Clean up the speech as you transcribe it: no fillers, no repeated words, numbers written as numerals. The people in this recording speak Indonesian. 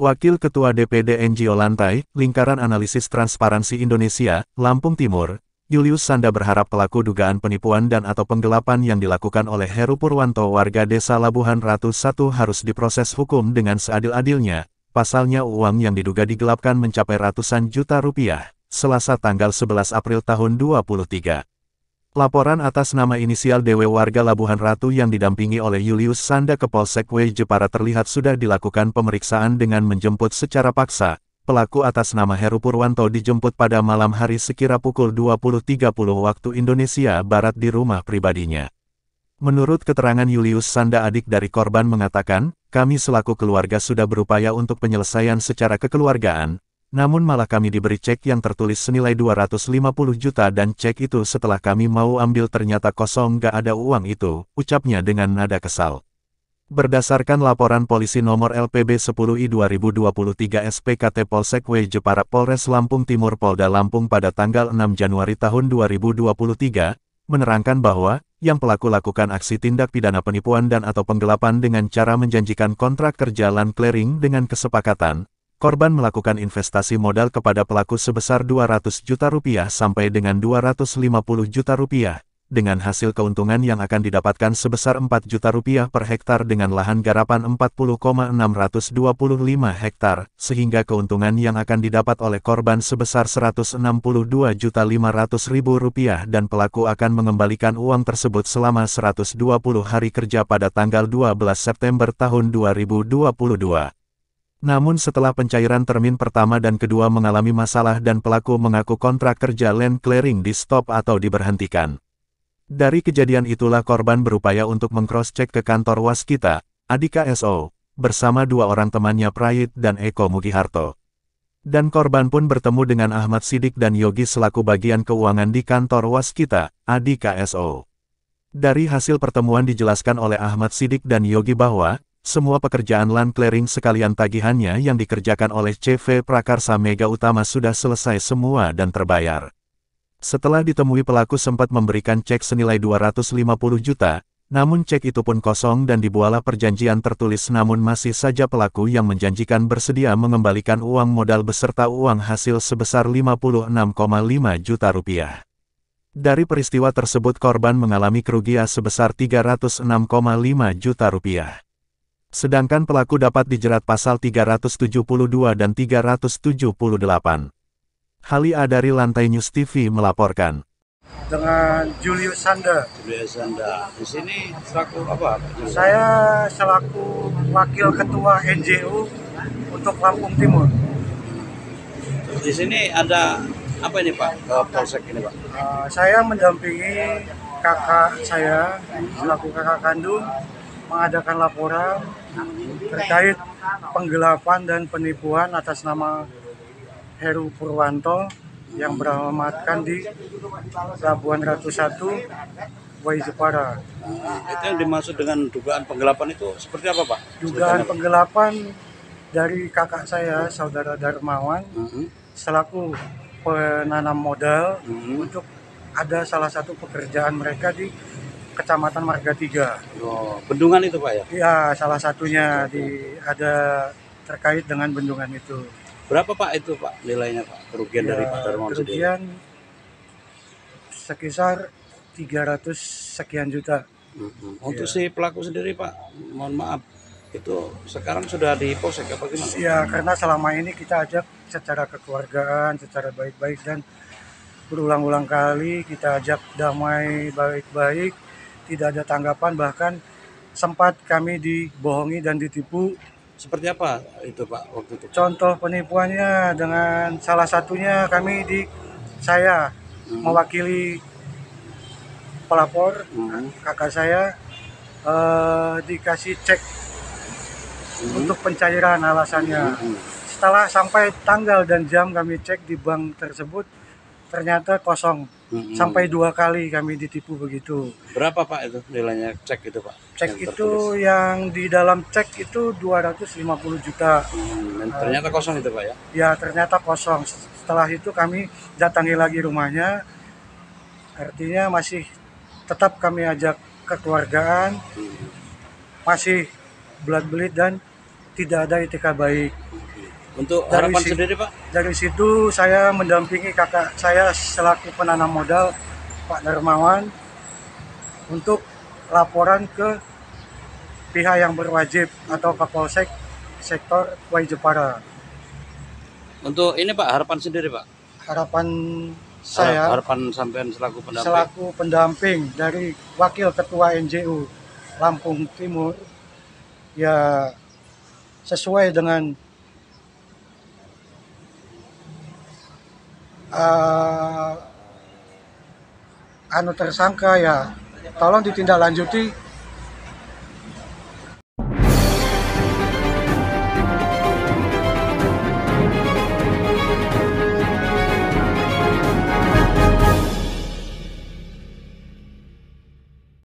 Wakil Ketua DPD NGO Lantai, Lingkaran Analisis Transparansi Indonesia, Lampung Timur, Julius Sanda berharap pelaku dugaan penipuan dan atau penggelapan yang dilakukan oleh Heru Purwanto warga desa Labuhan Ratu 1 harus diproses hukum dengan seadil-adilnya. Pasalnya uang yang diduga digelapkan mencapai ratusan juta rupiah, Selasa tanggal 11 April tahun 2023. Laporan atas nama inisial DW warga Labuhan Ratu yang didampingi oleh Julius Sanda ke Polsek W Jepara terlihat sudah dilakukan pemeriksaan dengan menjemput secara paksa. Pelaku atas nama Heru Purwanto dijemput pada malam hari sekira pukul 20.30 waktu Indonesia Barat di rumah pribadinya. Menurut keterangan Julius Sanda adik dari korban mengatakan, kami selaku keluarga sudah berupaya untuk penyelesaian secara kekeluargaan. Namun malah kami diberi cek yang tertulis senilai 250 juta dan cek itu setelah kami mau ambil ternyata kosong gak ada uang itu, ucapnya dengan nada kesal. Berdasarkan laporan polisi nomor LPB 10I 2023 SPKT Polsek W Jepara Polres Lampung Timur Polda Lampung pada tanggal 6 Januari tahun 2023, menerangkan bahwa, yang pelaku lakukan aksi tindak pidana penipuan dan atau penggelapan dengan cara menjanjikan kontrak kerja land clearing dengan kesepakatan. Korban melakukan investasi modal kepada pelaku sebesar 200 juta rupiah sampai dengan 250 juta rupiah, dengan hasil keuntungan yang akan didapatkan sebesar 4 juta rupiah per hektar dengan lahan garapan 40,625 hektar, sehingga keuntungan yang akan didapat oleh korban sebesar 162.500.000 rupiah dan pelaku akan mengembalikan uang tersebut selama 120 hari kerja pada tanggal 12 September tahun 2022. Namun setelah pencairan termin pertama dan kedua mengalami masalah dan pelaku mengaku kontrak kerja land clearing di stop atau diberhentikan. Dari kejadian itulah korban berupaya untuk meng-cross-check ke kantor Waskita, Adika SO, bersama dua orang temannya Prayit dan Eko Mugiharto. Dan korban pun bertemu dengan Ahmad Sidik dan Yogi selaku bagian keuangan di kantor Waskita, Adika SO. Dari hasil pertemuan dijelaskan oleh Ahmad Sidik dan Yogi bahwa, semua pekerjaan land clearing sekalian tagihannya yang dikerjakan oleh CV Prakarsa Mega Utama sudah selesai semua dan terbayar. Setelah ditemui pelaku sempat memberikan cek senilai 250 juta, namun cek itu pun kosong dan dibuatlah perjanjian tertulis namun masih saja pelaku yang menjanjikan bersedia mengembalikan uang modal beserta uang hasil sebesar 56,5 juta rupiah. Dari peristiwa tersebut korban mengalami kerugian sebesar 306,5 juta rupiah. Sedangkan pelaku dapat dijerat pasal 372 dan 378. Hali A dari Lantai News TV melaporkan. Dengan Julius Sanda. Julius Sanda. Di sini selaku apa? Saya selaku wakil ketua NGO untuk Lampung Timur. Di sini ada apa ini Pak? Polsek ini Pak? Saya mendampingi kakak saya selaku kakak kandung mengadakan laporan terkait penggelapan dan penipuan atas nama Heru Purwanto yang beralamatkan di Labuhan Ratu 1, W Jepara. Itu yang dimaksud dengan dugaan penggelapan itu seperti apa Pak? Dugaan penggelapan dari kakak saya, Saudara Darmawan, selaku penanam modal untuk ada salah satu pekerjaan mereka di Kecamatan Marga 3. Oh, bendungan itu Pak ya? Iya, salah satunya ada terkait dengan bendungan itu. Berapa Pak itu Pak nilainya Pak? Kerugian dari Pak Darmawan sendiri? Kerugian sekitar 300 sekian juta. Untuk si pelaku sendiri Pak, mohon maaf, itu sekarang sudah di polsek apa gimana? Ya, karena selama ini kita ajak secara kekeluargaan, secara baik-baik dan berulang-ulang kali kita ajak damai baik-baik. Tidak ada tanggapan, bahkan sempat kami dibohongi dan ditipu. Seperti apa itu Pak waktu itu? Contoh penipuannya dengan salah satunya saya mewakili pelapor, kakak saya dikasih cek untuk pencairan alasannya. Setelah sampai tanggal dan jam kami cek di bank tersebut, ternyata kosong. Sampai 2 kali kami ditipu begitu. Berapa Pak itu nilainya cek itu Pak? Cek itu yang di dalam cek itu 250 juta. Dan ternyata kosong itu Pak ya? Ya, ternyata kosong. Setelah itu kami datangi lagi rumahnya. Artinya masih tetap kami ajak kekeluargaan. Masih belat belit dan tidak ada itikad baik. Untuk Dari harapan si- sendiri Pak? Dari situ saya mendampingi kakak saya selaku penanam modal, Pak Darmawan, untuk laporan ke pihak yang berwajib atau Kapolsek sektor Kuai Jepara. Untuk ini Pak, harapan sendiri Pak? Harapan saya Harapan sampean selaku pendamping? selaku pendamping dari Wakil Ketua NJU Lampung Timur, ya sesuai dengan tersangka, ya tolong ditindaklanjuti